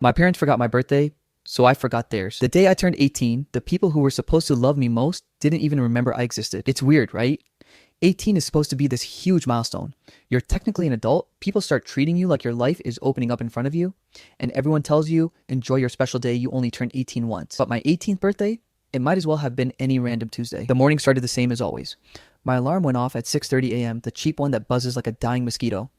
My parents forgot my birthday, so I forgot theirs. The day I turned 18, the people who were supposed to love me most didn't even remember I existed. It's weird, right? 18 is supposed to be this huge milestone. You're technically an adult, people start treating you like your life is opening up in front of you, and everyone tells you, enjoy your special day, you only turned 18 once. But my 18th birthday, it might as well have been any random Tuesday. The morning started the same as always. My alarm went off at 6:30 a.m., the cheap one that buzzes like a dying mosquito.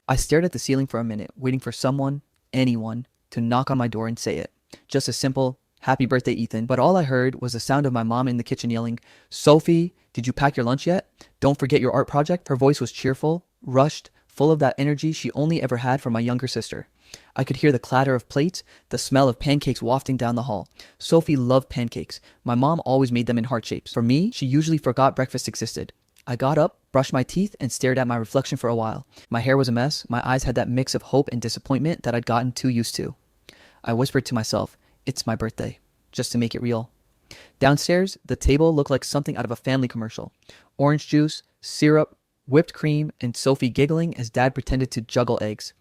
I stared at the ceiling for a minute, waiting for someone, anyone, to knock on my door and say it. Just a simple, happy birthday, Ethan. But all I heard was the sound of my mom in the kitchen yelling, Sophie, did you pack your lunch yet? Don't forget your art project. Her voice was cheerful, rushed, full of that energy she only ever had from my younger sister. I could hear the clatter of plates, the smell of pancakes wafting down the hall. Sophie loved pancakes. My mom always made them in heart shapes. For me, she usually forgot breakfast existed. I got up, brushed my teeth, and stared at my reflection for a while. My hair was a mess. My eyes had that mix of hope and disappointment that I'd gotten too used to. I whispered to myself, it's my birthday, just to make it real. Downstairs, the table looked like something out of a family commercial. Orange juice, syrup, whipped cream, and Sophie giggling as Dad pretended to juggle eggs.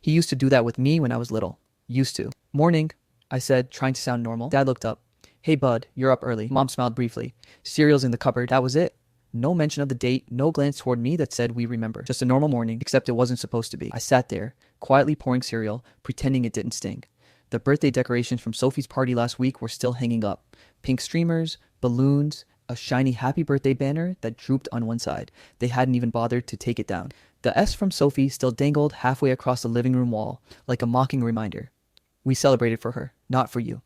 He used to do that with me when I was little. Used to. Morning, I said, trying to sound normal. Dad looked up. Hey bud, you're up early. Mom smiled briefly. Cereal's in the cupboard. That was it. No mention of the date, no glance toward me that said we remember. Just a normal morning, except it wasn't supposed to be. I sat there, quietly pouring cereal, pretending it didn't sting. The birthday decorations from Sophie's party last week were still hanging up. Pink streamers, balloons, a shiny happy birthday banner that drooped on one side. They hadn't even bothered to take it down. The S from Sophie still dangled halfway across the living room wall, like a mocking reminder. We celebrated for her, not for you.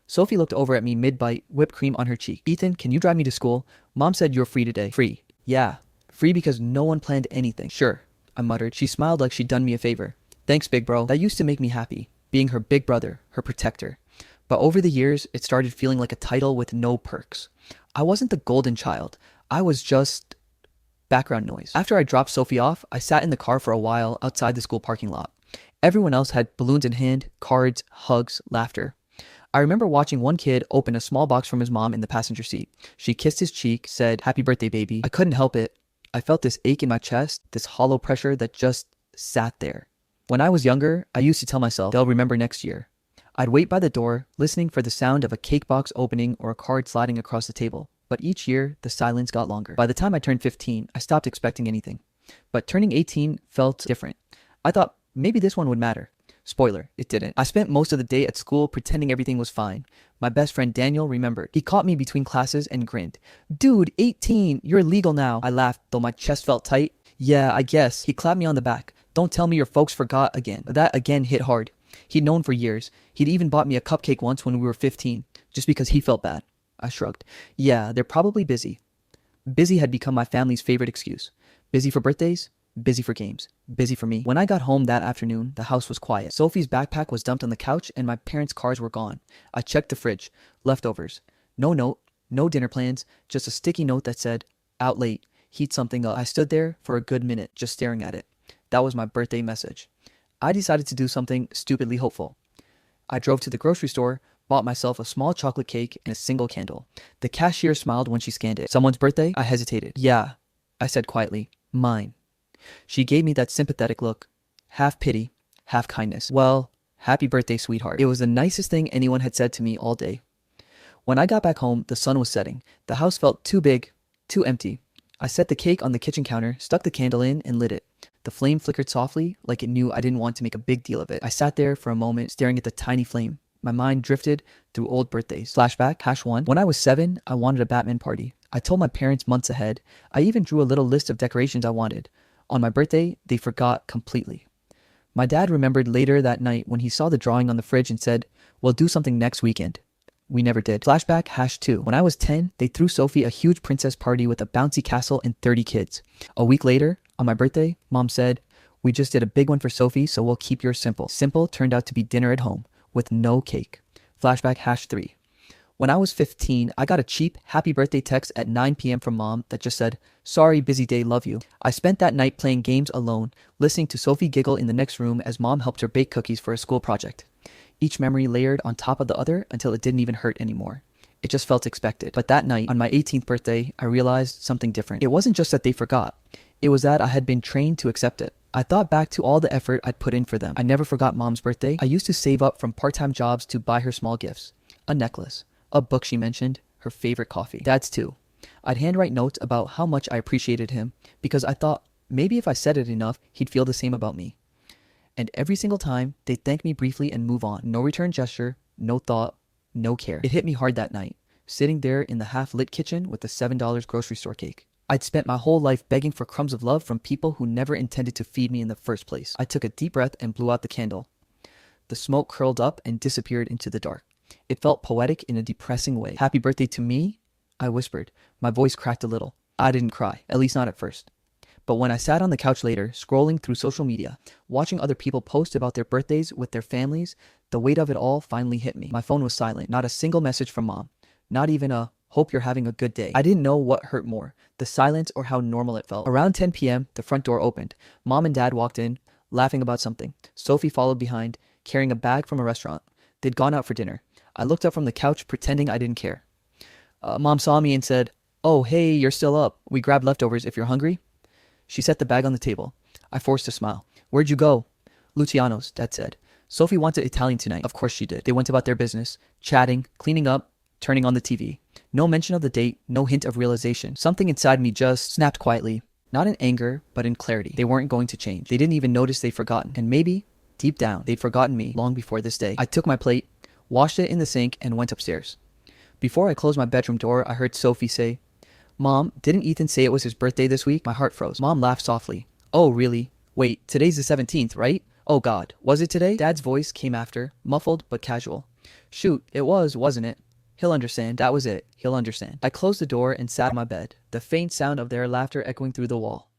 Sophie looked over at me mid-bite, whipped cream on her cheek. Ethan, can you drive me to school? Mom said you're free today. Free. Yeah. Free because no one planned anything. Sure, I muttered. She smiled like she'd done me a favor. Thanks, big bro. That used to make me happy, being her big brother, her protector. But over the years, it started feeling like a title with no perks. I wasn't the golden child. I was just background noise. After I dropped Sophie off, I sat in the car for a while outside the school parking lot. Everyone else had balloons in hand, cards, hugs, laughter. I remember watching one kid open a small box from his mom in the passenger seat. She kissed his cheek, said, happy birthday, baby. I couldn't help it. I felt this ache in my chest, this hollow pressure that just sat there. When I was younger, I used to tell myself, they'll remember next year. I'd wait by the door, listening for the sound of a cake box opening or a card sliding across the table. But each year, the silence got longer. By the time I turned 15, I stopped expecting anything. But turning 18 felt different. I thought maybe this one would matter. Spoiler, it didn't. I spent most of the day at school pretending everything was fine. My best friend Daniel remembered. He caught me between classes and grinned. Dude, 18, you're legal now. I laughed, though my chest felt tight. Yeah, I guess. He clapped me on the back. Don't tell me your folks forgot again. That again hit hard. He'd known for years. He'd even bought me a cupcake once when we were 15, just because he felt bad. I shrugged. Yeah, they're probably busy. Busy had become my family's favorite excuse. Busy for birthdays, busy for games, busy for me. When I got home that afternoon, the house was quiet. Sophie's backpack was dumped on the couch and my parents' cars were gone. I checked the fridge. Leftovers. No note, no dinner plans, just a sticky note that said, out late, heat something up. I stood there for a good minute, just staring at it. That was my birthday message. I decided to do something stupidly hopeful. I drove to the grocery store, bought myself a small chocolate cake and a single candle. The cashier smiled when she scanned it. Someone's birthday? I hesitated. Yeah, I said quietly. Mine. She gave me that sympathetic look. Half pity, half kindness. Well, happy birthday, sweetheart. It was the nicest thing anyone had said to me all day. When I got back home, the sun was setting. The house felt too big, too empty. I set the cake on the kitchen counter, stuck the candle in, and lit it. The flame flickered softly, like it knew I didn't want to make a big deal of it. I sat there for a moment, staring at the tiny flame. My mind drifted through old birthdays. Flashback, #1. When I was 7, I wanted a Batman party. I told my parents months ahead. I even drew a little list of decorations I wanted. On my birthday, they forgot completely. My dad remembered later that night when he saw the drawing on the fridge and said, we'll do something next weekend. We never did. Flashback, #2. When I was 10, they threw Sophie a huge princess party with a bouncy castle and 30 kids. A week later, on my birthday, Mom said, we just did a big one for Sophie, so we'll keep yours simple. Simple turned out to be dinner at home, with no cake. Flashback, #3. When I was 15, I got a cheap happy birthday text at 9 p.m. from Mom that just said, sorry, busy day, love you. I spent that night playing games alone, listening to Sophie giggle in the next room as Mom helped her bake cookies for a school project. Each memory layered on top of the other until it didn't even hurt anymore. It just felt expected. But that night, on my 18th birthday, I realized something different. It wasn't just that they forgot. It was that I had been trained to accept it. I thought back to all the effort I'd put in for them. I never forgot Mom's birthday. I used to save up from part-time jobs to buy her small gifts. A necklace, a book she mentioned, her favorite coffee. Dad's too. I'd handwrite notes about how much I appreciated him because I thought maybe if I said it enough, he'd feel the same about me. And every single time, they'd thank me briefly and move on. No return gesture, no thought, no care. It hit me hard that night, sitting there in the half-lit kitchen with the $7 grocery store cake. I'd spent my whole life begging for crumbs of love from people who never intended to feed me in the first place. I took a deep breath and blew out the candle. The smoke curled up and disappeared into the dark. It felt poetic in a depressing way. Happy birthday to me? I whispered. My voice cracked a little. I didn't cry, at least not at first. But when I sat on the couch later, scrolling through social media, watching other people post about their birthdays with their families, the weight of it all finally hit me. My phone was silent, not a single message from Mom, not even a hope you're having a good day. I didn't know what hurt more, the silence or how normal it felt. Around 10 p.m., the front door opened. Mom and Dad walked in, laughing about something. Sophie followed behind, carrying a bag from a restaurant. They'd gone out for dinner. I looked up from the couch, pretending I didn't care. Mom saw me and said, "Oh, hey, you're still up. We grabbed leftovers if you're hungry." She set the bag on the table. I forced a smile. "Where'd you go?" "Luciano's," Dad said. "Sophie wanted Italian tonight." Of course she did. They went about their business, chatting, cleaning up, turning on the TV. No mention of the date, no hint of realization. Something inside me just snapped quietly. Not in anger, but in clarity. They weren't going to change. They didn't even notice they'd forgotten. And maybe, deep down, they'd forgotten me long before this day. I took my plate, washed it in the sink, and went upstairs. Before I closed my bedroom door, I heard Sophie say, "Mom, didn't Ethan say it was his birthday this week?" My heart froze. Mom laughed softly. "Oh, really? Wait, today's the 17th, right? Oh God, was it today?" Dad's voice came after, muffled but casual. "Shoot, it was, wasn't it? He'll understand. That was it. He'll understand." I closed the door and sat on my bed, the faint sound of their laughter echoing through the wall.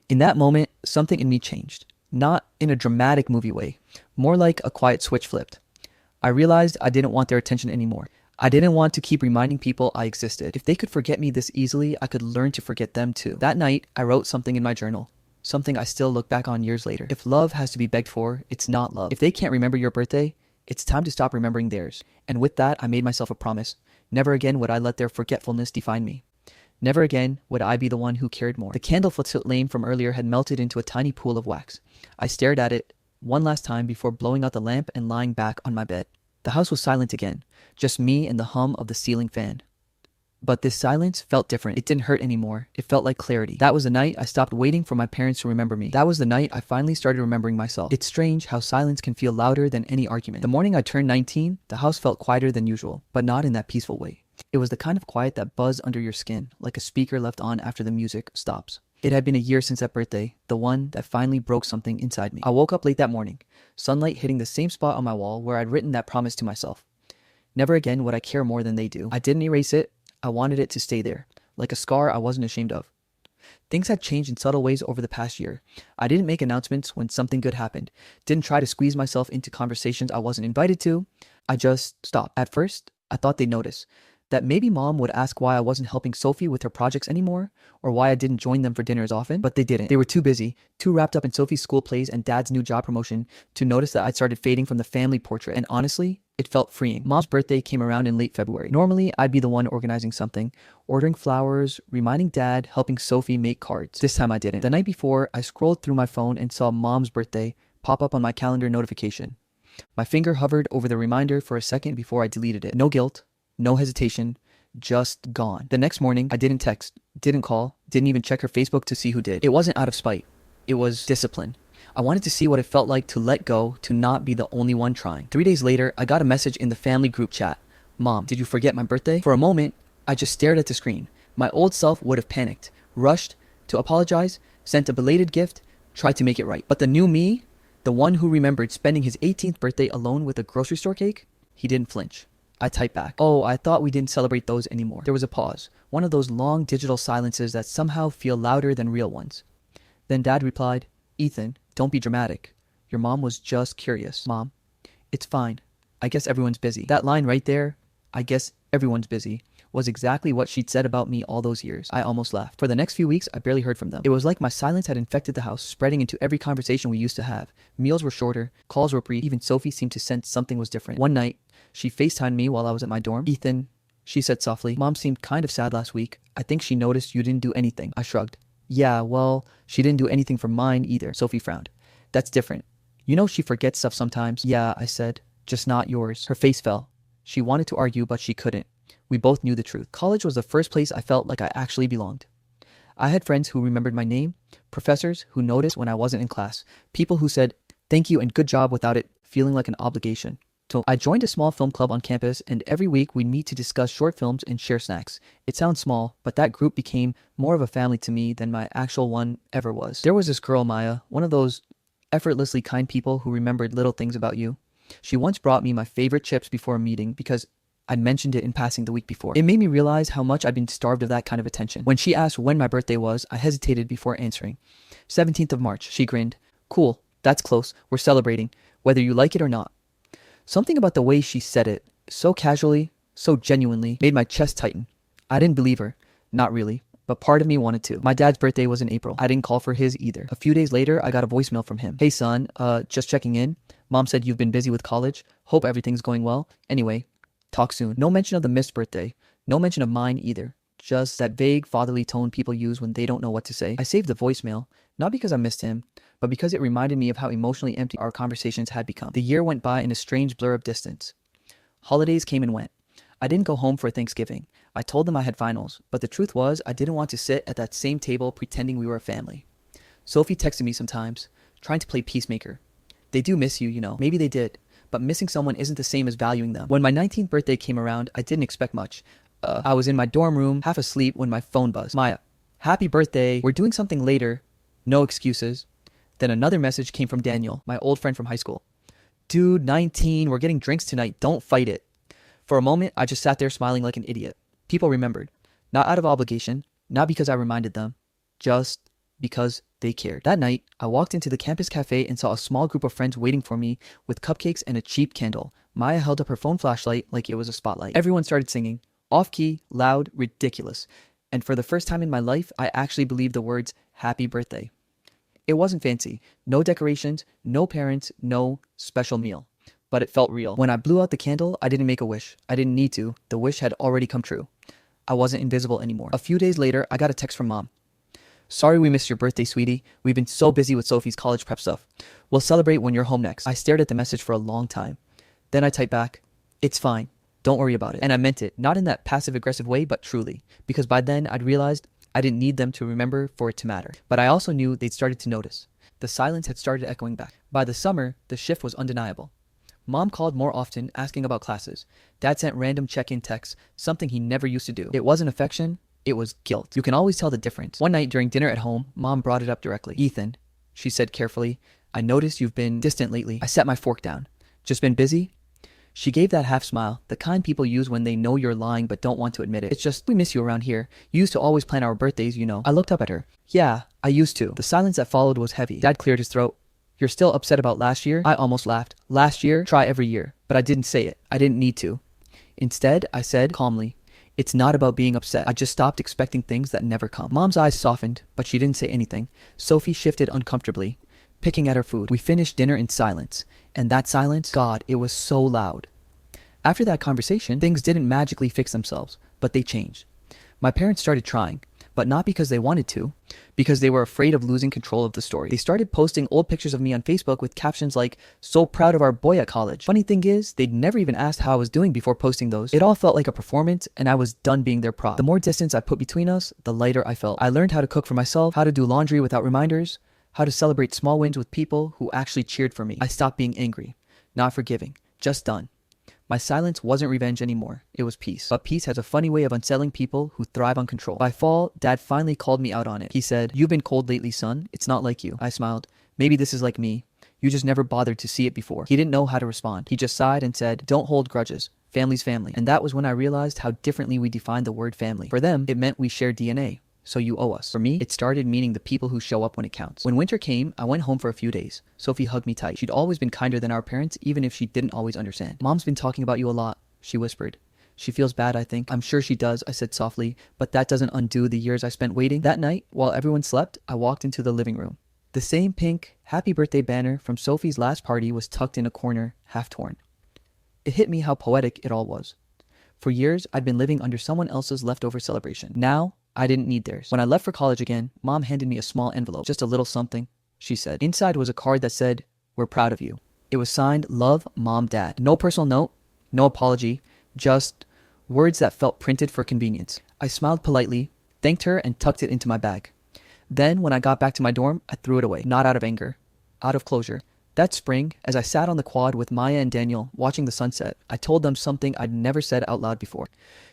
In that moment, something in me changed. Not in a dramatic movie way, more like a quiet switch flipped. I realized I didn't want their attention anymore. I didn't want to keep reminding people I existed. If they could forget me this easily, I could learn to forget them too. That night, I wrote something in my journal. Something I still look back on years later. If love has to be begged for, it's not love. If they can't remember your birthday, it's time to stop remembering theirs. And with that, I made myself a promise. Never again would I let their forgetfulness define me. Never again would I be the one who cared more. The candle flame from earlier had melted into a tiny pool of wax. I stared at it one last time before blowing out the lamp and lying back on my bed. The house was silent again, just me and the hum of the ceiling fan. But this silence felt different. It didn't hurt anymore. It felt like clarity. That was the night I stopped waiting for my parents to remember me. That was the night I finally started remembering myself. It's strange how silence can feel louder than any argument. The morning I turned 19, the house felt quieter than usual, but not in that peaceful way. It was the kind of quiet that buzzed under your skin, like a speaker left on after the music stops. It had been a year since that birthday, the one that finally broke something inside me. I woke up late that morning, sunlight hitting the same spot on my wall where I'd written that promise to myself. Never again would I care more than they do. I didn't erase it. I wanted it to stay there, like a scar I wasn't ashamed of. Things had changed in subtle ways over the past year. I didn't make announcements when something good happened. Didn't try to squeeze myself into conversations I wasn't invited to. I just stopped. At first, I thought they'd notice. That maybe Mom would ask why I wasn't helping Sophie with her projects anymore, or why I didn't join them for dinner as often, but they didn't. They were too busy, too wrapped up in Sophie's school plays and Dad's new job promotion to notice that I'd started fading from the family portrait, and honestly, it felt freeing. Mom's birthday came around in late February. Normally, I'd be the one organizing something, ordering flowers, reminding Dad, helping Sophie make cards. This time I didn't. The night before, I scrolled through my phone and saw Mom's birthday pop up on my calendar notification. My finger hovered over the reminder for a second before I deleted it. No guilt, no hesitation, just gone. The next morning, I didn't text, didn't call, didn't even check her Facebook to see who did. It wasn't out of spite. It was discipline. I wanted to see what it felt like to let go, to not be the only one trying. 3 days later, I got a message in the family group chat. "Mom, did you forget my birthday?" For a moment, I just stared at the screen. My old self would have panicked, rushed to apologize, sent a belated gift, tried to make it right. But the new me, the one who remembered spending his 18th birthday alone with a grocery store cake, he didn't flinch. I typed back, "Oh, I thought we didn't celebrate those anymore." There was a pause, one of those long digital silences that somehow feel louder than real ones. Then Dad replied, "Ethan, don't be dramatic. Your mom was just curious." "Mom, it's fine. I guess everyone's busy." That line right there, "I guess everyone's busy," was exactly what she'd said about me all those years. I almost laughed. For the next few weeks, I barely heard from them. It was like my silence had infected the house, spreading into every conversation we used to have. Meals were shorter, calls were brief. Even Sophie seemed to sense something was different. One night, she FaceTimed me while I was at my dorm. "Ethan," she said softly, "Mom seemed kind of sad last week. I think she noticed you didn't do anything." I shrugged. Yeah, well, she didn't do anything for mine either. Sophie frowned. That's different. You know she forgets stuff sometimes. Yeah, I said. Just not yours. Her face fell. She wanted to argue, but she couldn't. We both knew the truth. College was the first place I felt like I actually belonged. I had friends who remembered my name, professors who noticed when I wasn't in class, people who said thank you and good job without it feeling like an obligation. So I joined a small film club on campus, and every week we'd meet to discuss short films and share snacks. It sounds small, but that group became more of a family to me than my actual one ever was. There was this girl, Maya, one of those effortlessly kind people who remembered little things about you. She once brought me my favorite chips before a meeting because I'd mentioned it in passing the week before. It made me realize how much I'd been starved of that kind of attention. When she asked when my birthday was, I hesitated before answering. 17th of March, she grinned. Cool, that's close. We're celebrating, whether you like it or not. Something about the way she said it, so casually, so genuinely, made my chest tighten. I didn't believe her. Not really. But part of me wanted to. My dad's birthday was in April. I didn't call for his either. A few days later, I got a voicemail from him. Hey son, just checking in. Mom said you've been busy with college. Hope everything's going well. Anyway, talk soon. No mention of the missed birthday. No mention of mine either. Just that vague fatherly tone people use when they don't know what to say. I saved the voicemail, not because I missed him, but because it reminded me of how emotionally empty our conversations had become. The year went by in a strange blur of distance. Holidays came and went. I didn't go home for Thanksgiving. I told them I had finals, but the truth was I didn't want to sit at that same table pretending we were a family. Sophie texted me sometimes, trying to play peacemaker. They do miss you, you know. Maybe they did, but missing someone isn't the same as valuing them. When my 19th birthday came around, I didn't expect much. I was in my dorm room, half asleep, when my phone buzzed. Maya, happy birthday. We're doing something later. No excuses. Then another message came from Daniel, my old friend from high school. Dude, 19, we're getting drinks tonight. Don't fight it. For a moment, I just sat there smiling like an idiot. People remembered. Not out of obligation, not because I reminded them, just because they cared. That night, I walked into the campus cafe and saw a small group of friends waiting for me with cupcakes and a cheap candle. Maya held up her phone flashlight like it was a spotlight. Everyone started singing. Off-key, loud, ridiculous. And for the first time in my life, I actually believed the words, happy birthday. It wasn't fancy. No decorations, no parents, no special meal. But it felt real. When I blew out the candle, I didn't make a wish. I didn't need to. The wish had already come true. I wasn't invisible anymore. A few days later, I got a text from Mom. Sorry we missed your birthday, sweetie. We've been so busy with Sophie's college prep stuff. We'll celebrate when you're home next. I stared at the message for a long time. Then I typed back, it's fine. Don't worry about it. And I meant it, not in that passive-aggressive way, but truly. Because by then, I'd realized I didn't need them to remember for it to matter. But I also knew they'd started to notice. The silence had started echoing back. By the summer, the shift was undeniable. Mom called more often, asking about classes. Dad sent random check-in texts, something he never used to do. It wasn't affection, it was guilt. You can always tell the difference. One night during dinner at home, Mom brought it up directly. Ethan, she said carefully, I noticed you've been distant lately. I set my fork down. Just been busy? She gave that half smile, the kind people use when they know you're lying but don't want to admit it. It's just, we miss you around here. You used to always plan our birthdays, you know. I looked up at her. Yeah, I used to. The silence that followed was heavy. Dad cleared his throat. You're still upset about last year? I almost laughed. Last year? Try every year. But I didn't say it. I didn't need to. Instead, I said calmly, it's not about being upset. I just stopped expecting things that never come. Mom's eyes softened, but she didn't say anything. Sophie shifted uncomfortably, picking at her food. We finished dinner in silence. And that silence, God, it was so loud. After that conversation, things didn't magically fix themselves, but they changed. My parents started trying, but not because they wanted to, because they were afraid of losing control of the story. They started posting old pictures of me on Facebook with captions like, so proud of our boy at college. Funny thing is, they'd never even asked how I was doing before posting those. It all felt like a performance, and I was done being their prop. The more distance I put between us, the lighter I felt. I learned how to cook for myself, how to do laundry without reminders, how to celebrate small wins with people who actually cheered for me. I stopped being angry, not forgiving, just done. My silence wasn't revenge anymore. It was peace. But peace has a funny way of unsettling people who thrive on control. By fall, Dad finally called me out on it. He said, "You've been cold lately, son. It's not like you." I smiled. Maybe this is like me. You just never bothered to see it before. He didn't know how to respond. He just sighed and said, "Don't hold grudges. Family's family." And that was when I realized how differently we defined the word family. For them, it meant we shared DNA. So you owe us. For me, it started meaning the people who show up when it counts. When winter came, I went home for a few days. Sophie hugged me tight. She'd always been kinder than our parents, even if she didn't always understand. Mom's been talking about you a lot, she whispered. She feels bad, I think. I'm sure she does, I said softly, but that doesn't undo the years I spent waiting. That night, while everyone slept, I walked into the living room. The same pink happy birthday banner from Sophie's last party was tucked in a corner, half torn. It hit me how poetic it all was. For years, I'd been living under someone else's leftover celebration. Now, I didn't need theirs. When I left for college again, Mom handed me a small envelope. Just a little something, she said. Inside was a card that said, "We're proud of you." It was signed, "Love, Mom, Dad." No personal note, no apology, just words that felt printed for convenience. I smiled politely, thanked her, and tucked it into my bag. Then, when I got back to my dorm, I threw it away. Not out of anger, out of closure. That spring, as I sat on the quad with Maya and Daniel watching the sunset, I told them something I'd never said out loud before.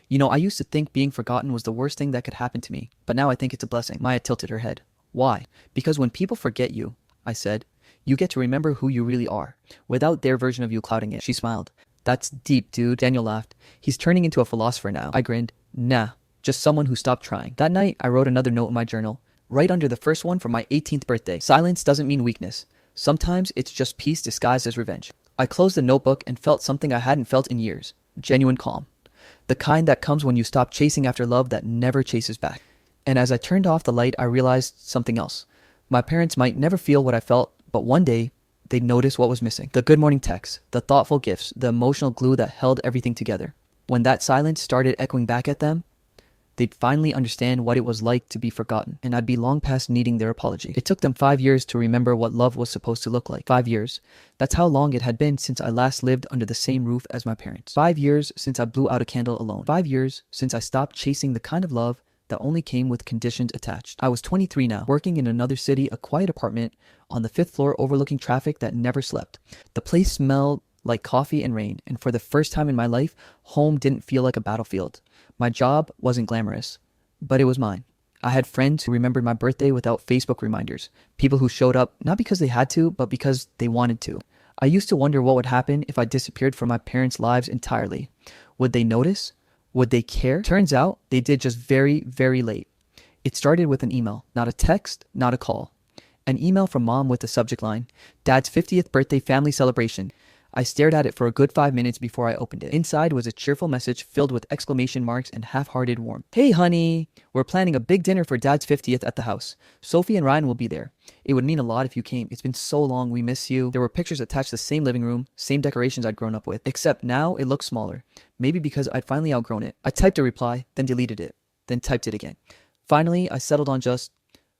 You know, I used to think being forgotten was the worst thing that could happen to me, but now I think it's a blessing. Maya tilted her head. Why? Because when people forget you, I said, you get to remember who you really are, without their version of you clouding it. She smiled. That's deep, dude. Daniel laughed. He's turning into a philosopher now. I grinned. Nah, just someone who stopped trying. That night, I wrote another note in my journal, right under the first one for my 18th birthday. Silence doesn't mean weakness. Sometimes it's just peace disguised as revenge. I closed the notebook and felt something I hadn't felt in years. Genuine calm. The kind that comes when you stop chasing after love that never chases back. And as I turned off the light, I realized something else. My parents might never feel what I felt, but one day, they'd notice what was missing. The good morning texts, the thoughtful gifts, the emotional glue that held everything together. When that silence started echoing back at them, they'd finally understand what it was like to be forgotten, and I'd be long past needing their apology. It took them 5 years to remember what love was supposed to look like. 5 years. That's how long it had been since I last lived under the same roof as my parents. 5 years since I blew out a candle alone. 5 years since I stopped chasing the kind of love that only came with conditions attached. I was 23 now, working in another city, a quiet apartment on the 5th floor overlooking traffic that never slept. The place smelled like coffee and rain, and for the first time in my life, home didn't feel like a battlefield. My job wasn't glamorous, but it was mine. I had friends who remembered my birthday without Facebook reminders, people who showed up not because they had to, but because they wanted to. I used to wonder what would happen if I disappeared from my parents' lives entirely. Would they notice? Would they care? Turns out they did, just very, very late. It started with an email, not a text, not a call. An email from Mom with the subject line, "Dad's 50th birthday family celebration." I stared at it for a good 5 minutes before I opened it. Inside was a cheerful message filled with exclamation marks and half-hearted warmth. "Hey honey, we're planning a big dinner for Dad's 50th at the house. Sophie and Ryan will be there. It would mean a lot if you came. It's been so long, we miss you." There were pictures attached to the same living room, same decorations I'd grown up with, except now it looked smaller. Maybe because I'd finally outgrown it. I typed a reply, then deleted it, then typed it again. Finally, I settled on just,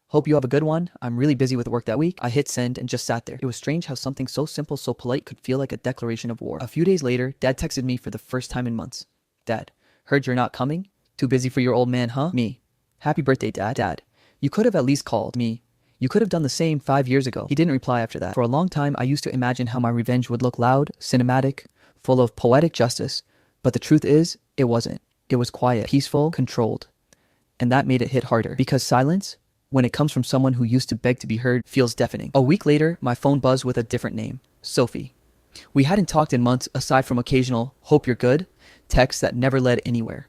"Hope you have a good one. I'm really busy with work that week." I hit send and just sat there. It was strange how something so simple, so polite could feel like a declaration of war. A few days later, Dad texted me for the first time in months. "Dad, heard you're not coming? Too busy for your old man, huh?" Me. "Happy birthday, Dad." Dad. "You could have at least called." Me. "You could have done the same 5 years ago." He didn't reply after that. For a long time, I used to imagine how my revenge would look: loud, cinematic, full of poetic justice. But the truth is, it wasn't. It was quiet, peaceful, controlled. And that made it hit harder. Because silence, when it comes from someone who used to beg to be heard, feels deafening. A week later, my phone buzzed with a different name. Sophie. We hadn't talked in months, aside from occasional "hope you're good" texts that never led anywhere.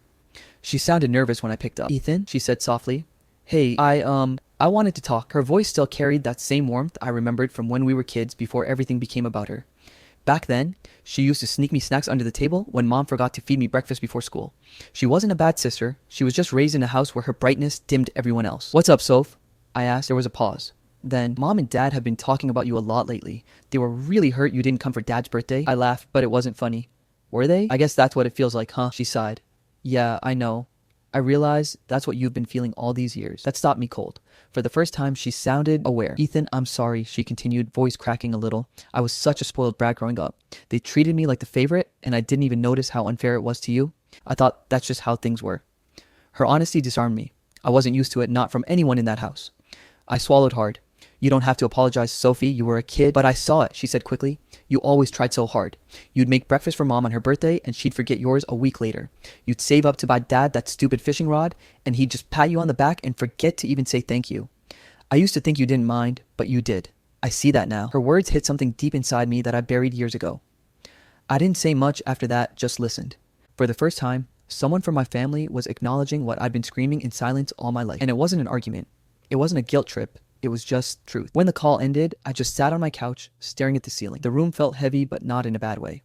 She sounded nervous when I picked up. "Ethan," she said softly. "Hey, I wanted to talk." Her voice still carried that same warmth I remembered from when we were kids before everything became about her. Back then, she used to sneak me snacks under the table when Mom forgot to feed me breakfast before school. She wasn't a bad sister. She was just raised in a house where her brightness dimmed everyone else. "What's up, Soph?" I asked. There was a pause. Then, "Mom and Dad have been talking about you a lot lately. They were really hurt you didn't come for Dad's birthday." I laughed, but it wasn't funny. "Were they? I guess that's what it feels like, huh?" She sighed. "Yeah, I know. I realize that's what you've been feeling all these years." That stopped me cold. For the first time, she sounded aware. "Ethan, I'm sorry," she continued, voice cracking a little. "I was such a spoiled brat growing up. They treated me like the favorite, and I didn't even notice how unfair it was to you. I thought that's just how things were." Her honesty disarmed me. I wasn't used to it, not from anyone in that house. I swallowed hard. "You don't have to apologize, Sophie. You were a kid." "But I saw it," she said quickly. "You always tried so hard. You'd make breakfast for Mom on her birthday, and she'd forget yours a week later. You'd save up to buy Dad that stupid fishing rod, and he'd just pat you on the back and forget to even say thank you. I used to think you didn't mind, but you did. I see that now." Her words hit something deep inside me that I buried years ago. I didn't say much after that, just listened. For the first time, someone from my family was acknowledging what I'd been screaming in silence all my life. And it wasn't an argument. It wasn't a guilt trip. It was just truth. When the call ended, I just sat on my couch, staring at the ceiling. The room felt heavy, but not in a bad way.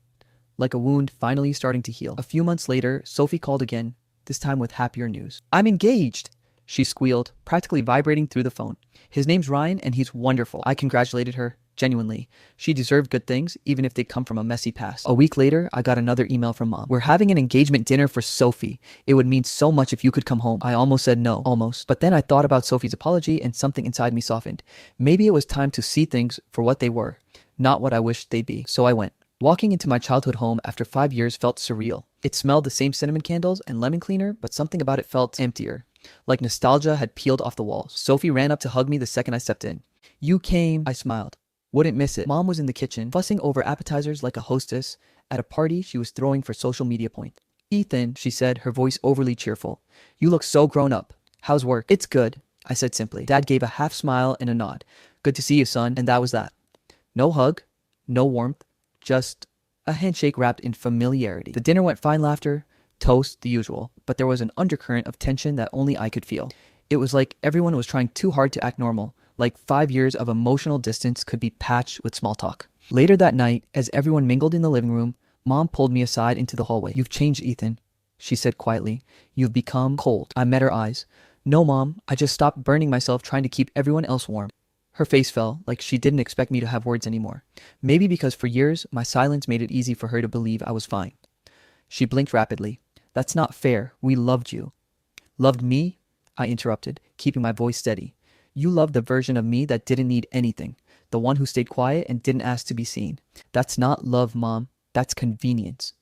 Like a wound finally starting to heal. A few months later, Sophie called again, this time with happier news. "I'm engaged," she squealed, practically vibrating through the phone. "His name's Ryan, and he's wonderful." I congratulated her. Genuinely. She deserved good things, even if they come from a messy past. A week later, I got another email from mom. We're having an engagement dinner for Sophie. It would mean so much if you could come home. I almost said no. Almost. But then I thought about Sophie's apology and something inside me softened. Maybe it was time to see things for what they were, not what I wished they'd be. So I went. Walking into my childhood home after 5 years felt surreal. It smelled the same cinnamon candles and lemon cleaner, but something about it felt emptier. Like nostalgia had peeled off the walls. Sophie ran up to hug me the second I stepped in. You came, I smiled. Wouldn't miss it. Mom was in the kitchen, fussing over appetizers like a hostess at a party she was throwing for social media point. Ethan, she said, her voice overly cheerful. You look so grown up. How's work? It's good, I said simply. Dad gave a half smile and a nod. Good to see you, son, and that was that. No hug, no warmth, just a handshake wrapped in familiarity. The dinner went fine, laughter, toast, the usual, but there was an undercurrent of tension that only I could feel. It was like everyone was trying too hard to act normal, like 5 years of emotional distance could be patched with small talk. Later that night, as everyone mingled in the living room, Mom pulled me aside into the hallway. You've changed, Ethan, she said quietly. You've become cold. I met her eyes. No, Mom, I just stopped burning myself trying to keep everyone else warm. Her face fell, like she didn't expect me to have words anymore. Maybe because for years, my silence made it easy for her to believe I was fine. She blinked rapidly. That's not fair. We loved you. Loved me? I interrupted, keeping my voice steady. You loved the version of me that didn't need anything, the one who stayed quiet and didn't ask to be seen. That's not love, Mom. That's convenience.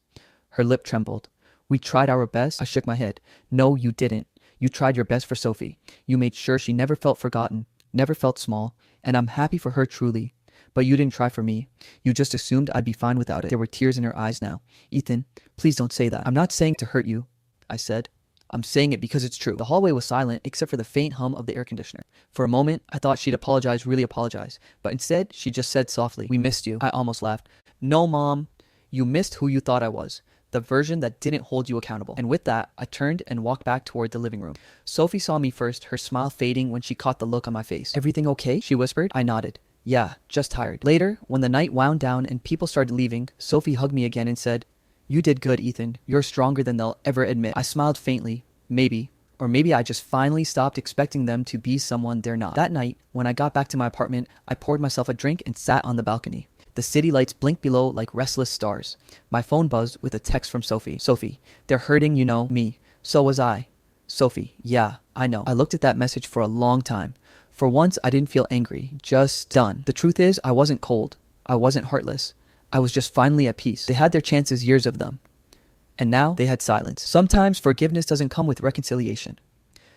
Her lip trembled. We tried our best. I shook my head. No, you didn't. You tried your best for Sophie. You made sure she never felt forgotten, never felt small, and I'm happy for her truly. But you didn't try for me. You just assumed I'd be fine without it. There were tears in her eyes now. Ethan, please don't say that. I'm not saying to hurt you, I said. I'm saying it because it's true. The hallway was silent except for the faint hum of the air conditioner. For a moment, I thought she'd apologize, really apologize. But instead, she just said softly, we missed you. I almost laughed. No, Mom. You missed who you thought I was. The version that didn't hold you accountable. And with that, I turned and walked back toward the living room. Sophie saw me first, her smile fading when she caught the look on my face. Everything okay? She whispered. I nodded. Yeah, just tired. Later, when the night wound down and people started leaving, Sophie hugged me again and said, you did good, Ethan. You're stronger than they'll ever admit. I smiled faintly. Maybe. Or maybe I just finally stopped expecting them to be someone they're not. That night, when I got back to my apartment, I poured myself a drink and sat on the balcony. The city lights blinked below like restless stars. My phone buzzed with a text from Sophie. Sophie, they're hurting, you know, me. So was I. Sophie, yeah, I know. I looked at that message for a long time. For once, I didn't feel angry, just done. The truth is, I wasn't cold. I wasn't heartless. I was just finally at peace. They had their chances, years of them. And now they had silence. Sometimes forgiveness doesn't come with reconciliation.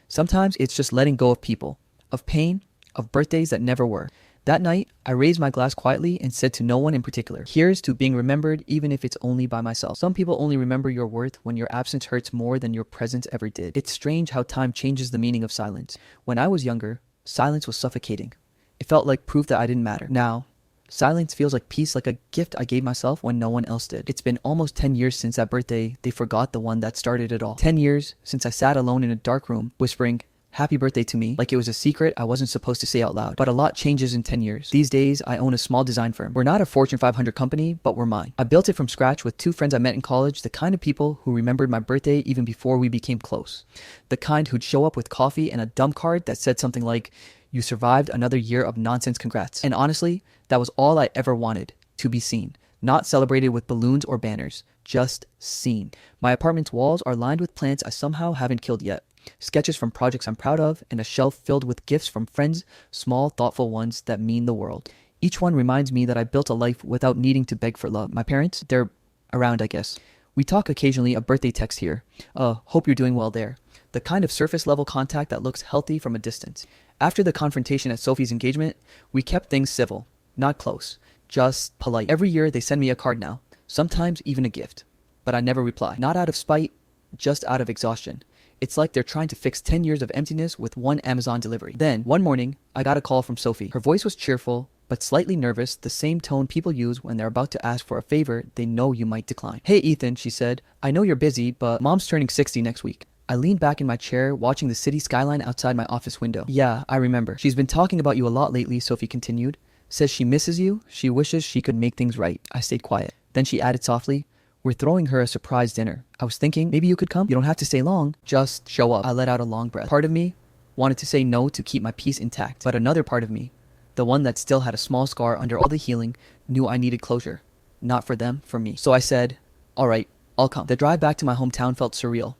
Sometimes it's just letting go of people, of pain, of birthdays that never were. That night, I raised my glass quietly and said to no one in particular, here's to being remembered even if it's only by myself. Some people only remember your worth when your absence hurts more than your presence ever did. It's strange how time changes the meaning of silence. When I was younger, silence was suffocating. It felt like proof that I didn't matter. Now, silence feels like peace, like a gift I gave myself when no one else did. It's been almost 10 years since that birthday they forgot the one that started it all. 10 years since I sat alone in a dark room, whispering, happy birthday to me, like it was a secret I wasn't supposed to say out loud. But a lot changes in 10 years. These days, I own a small design firm. We're not a Fortune 500 company, but we're mine. I built it from scratch with 2 friends I met in college, the kind of people who remembered my birthday even before we became close. The kind who'd show up with coffee and a dump card that said something like, you survived another year of nonsense, congrats. And honestly, that was all I ever wanted, to be seen. Not celebrated with balloons or banners, just seen. My apartment's walls are lined with plants I somehow haven't killed yet. Sketches from projects I'm proud of, and a shelf filled with gifts from friends, small, thoughtful ones that mean the world. Each one reminds me that I built a life without needing to beg for love. My parents, they're around, I guess. We talk occasionally, a birthday text here. Hope you're doing well there. The kind of surface level contact that looks healthy from a distance. After the confrontation at Sophie's engagement, we kept things civil, not close, just polite. Every year they send me a card now, sometimes even a gift. But I never reply. Not out of spite, just out of exhaustion. It's like they're trying to fix 10 years of emptiness with one Amazon delivery. Then, one morning, I got a call from Sophie. Her voice was cheerful, but slightly nervous, the same tone people use when they're about to ask for a favor they know you might decline. Hey Ethan, she said, I know you're busy, but Mom's turning 60 next week. I leaned back in my chair, watching the city skyline outside my office window. Yeah, I remember. She's been talking about you a lot lately, Sophie continued. Says she misses you, she wishes she could make things right. I stayed quiet. Then she added softly, we're throwing her a surprise dinner. I was thinking, maybe you could come? You don't have to stay long. Just show up. I let out a long breath. Part of me wanted to say no to keep my peace intact. But another part of me, The one that still had a small scar under all the healing, knew I needed closure. Not for them, for me. So I said, alright, I'll come. The drive back to my hometown felt surreal.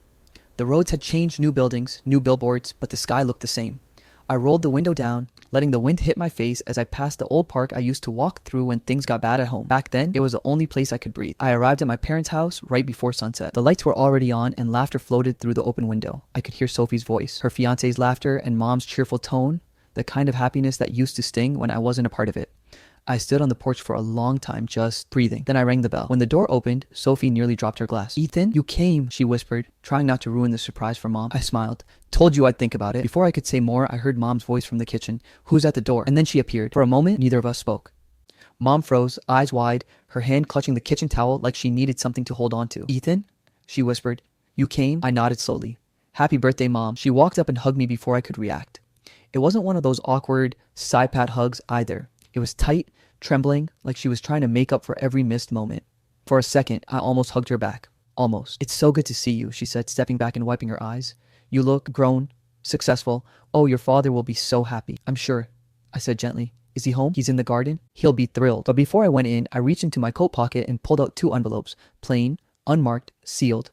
The roads had changed, new buildings, new billboards, but the sky looked the same. I rolled the window down, letting the wind hit my face as I passed the old park I used to walk through when things got bad at home. Back then, it was the only place I could breathe. I arrived at my parents' house right before sunset. The lights were already on and laughter floated through the open window. I could hear Sophie's voice, her fiance's laughter, and Mom's cheerful tone, the kind of happiness that used to sting when I wasn't a part of it. I stood on the porch for a long time, just breathing. Then I rang the bell. When the door opened, Sophie nearly dropped her glass. "Ethan, you came," she whispered, trying not to ruin the surprise for Mom. I smiled. "Told you I'd think about it." Before I could say more, I heard Mom's voice from the kitchen. "Who's at the door?" And then she appeared. For a moment, neither of us spoke. Mom froze, eyes wide, her hand clutching the kitchen towel like she needed something to hold on to. "Ethan?" she whispered. "You came?" I nodded slowly. "Happy birthday, Mom." She walked up and hugged me before I could react. It wasn't one of those awkward side pat hugs either. It was tight, trembling, like she was trying to make up for every missed moment. For a second, I almost hugged her back. Almost. "It's so good to see you," she said, stepping back and wiping her eyes. "You look grown, successful. Oh, your father will be so happy." "I'm sure," I said gently. "Is he home?" "He's in the garden." "He'll be thrilled." But before I went in, I reached into my coat pocket and pulled out 2 envelopes, plain, unmarked, sealed.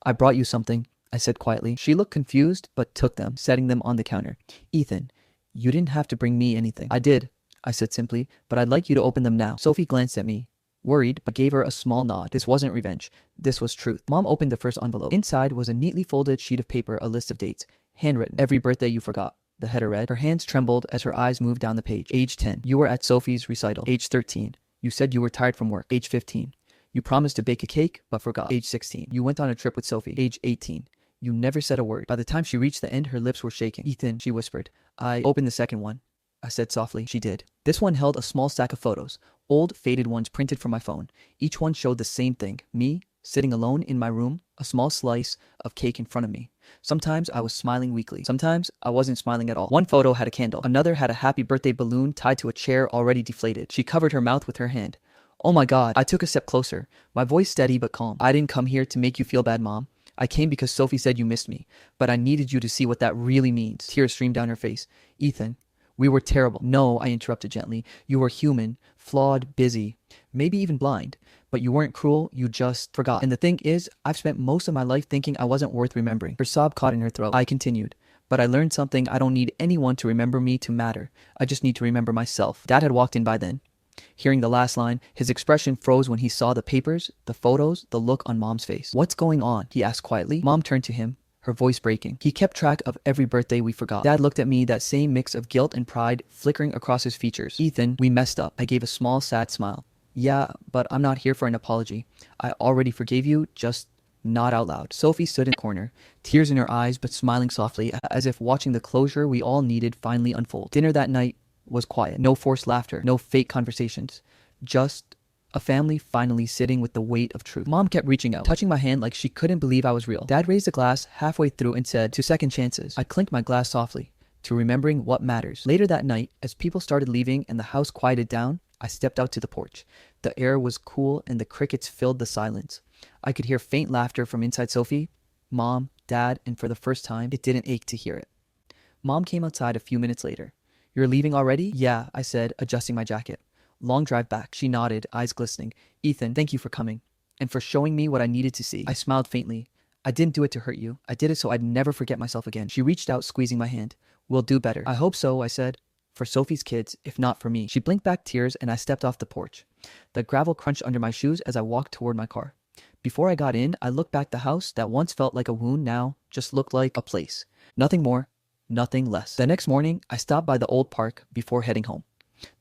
"I brought you something," I said quietly. She looked confused, but took them, setting them on the counter. "Ethan, you didn't have to bring me anything." "I did," I said simply, "but I'd like you to open them now." Sophie glanced at me, worried, but gave her a small nod. This wasn't revenge. This was truth. Mom opened the first envelope. Inside was a neatly folded sheet of paper, a list of dates, handwritten. "Every birthday you forgot," the header read. Her hands trembled as her eyes moved down the page. "Age 10. You were at Sophie's recital." "Age 13. You said you were tired from work." "Age 15. You promised to bake a cake, but forgot." "Age 16. You went on a trip with Sophie." "Age 18. You never said a word." By the time she reached the end, her lips were shaking. "Ethan," she whispered. "I opened the second one," I said softly. She did. This one held a small stack of photos, old, faded ones printed from my phone. Each one showed the same thing, me, sitting alone in my room, a small slice of cake in front of me. Sometimes I was smiling weakly. Sometimes I wasn't smiling at all. One photo had a candle. Another had a happy birthday balloon tied to a chair already deflated. She covered her mouth with her hand. "Oh my God." I took a step closer, my voice steady but calm. "I didn't come here to make you feel bad, Mom. I came because Sophie said you missed me, but I needed you to see what that really means." Tears streamed down her face. "Ethan, we were terrible." "No," I interrupted gently. "You were human, flawed, busy, maybe even blind. But you weren't cruel, you just forgot. And the thing is, I've spent most of my life thinking I wasn't worth remembering." Her sob caught in her throat. I continued. "But I learned something. I don't need anyone to remember me to matter. I just need to remember myself." Dad had walked in by then. Hearing the last line, his expression froze when he saw the papers, the photos, the look on Mom's face. "What's going on?" he asked quietly. Mom turned to him, her voice breaking. "He kept track of every birthday we forgot." Dad looked at me, that same mix of guilt and pride flickering across his features. "Ethan, we messed up." I gave a small, sad smile. "Yeah, but I'm not here for an apology. I already forgave you, just not out loud." Sophie stood in the corner, tears in her eyes, but smiling softly, as if watching the closure we all needed finally unfold. Dinner that night was quiet. No forced laughter, no fake conversations. Just a family finally sitting with the weight of truth. Mom kept reaching out, touching my hand like she couldn't believe I was real. Dad raised a glass halfway through and said, "To second chances." I clinked my glass softly, to remembering what matters. Later that night, as people started leaving and the house quieted down, I stepped out to the porch. The air was cool and the crickets filled the silence. I could hear faint laughter from inside Sophie, Mom, Dad, and for the first time, it didn't ache to hear it. Mom came outside a few minutes later. "You're leaving already?" "Yeah," I said, adjusting my jacket. "Long drive back." She nodded, eyes glistening. "Ethan, thank you for coming and for showing me what I needed to see." I smiled faintly. "I didn't do it to hurt you. I did it so I'd never forget myself again." She reached out, squeezing my hand. "We'll do better." "I hope so," I said. "For Sophie's kids, if not for me." She blinked back tears and I stepped off the porch. The gravel crunched under my shoes as I walked toward my car. Before I got in, I looked back. The house that once felt like a wound now just looked like a place. Nothing more, nothing less. The next morning, I stopped by the old park before heading home.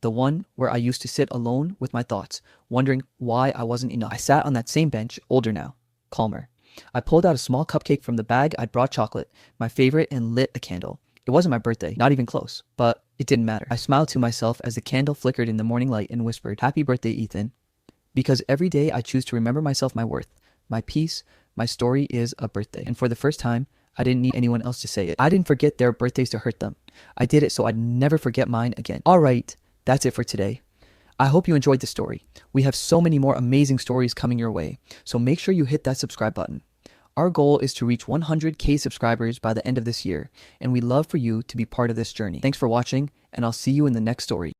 The one where I used to sit alone with my thoughts, wondering why I wasn't enough. I sat on that same bench, older now, calmer. I pulled out a small cupcake from the bag I'd brought chocolate, my favorite, and lit a candle. It wasn't my birthday, not even close, but it didn't matter. I smiled to myself as the candle flickered in the morning light and whispered, "Happy birthday, Ethan." Because every day I choose to remember myself, my worth, my peace, my story is a birthday. And for the first time, I didn't need anyone else to say it. I didn't forget their birthdays to hurt them. I did it so I'd never forget mine again. All right, that's it for today. I hope you enjoyed the story. We have so many more amazing stories coming your way, so make sure you hit that subscribe button. Our goal is to reach 100K subscribers by the end of this year, and we'd love for you to be part of this journey. Thanks for watching, and I'll see you in the next story.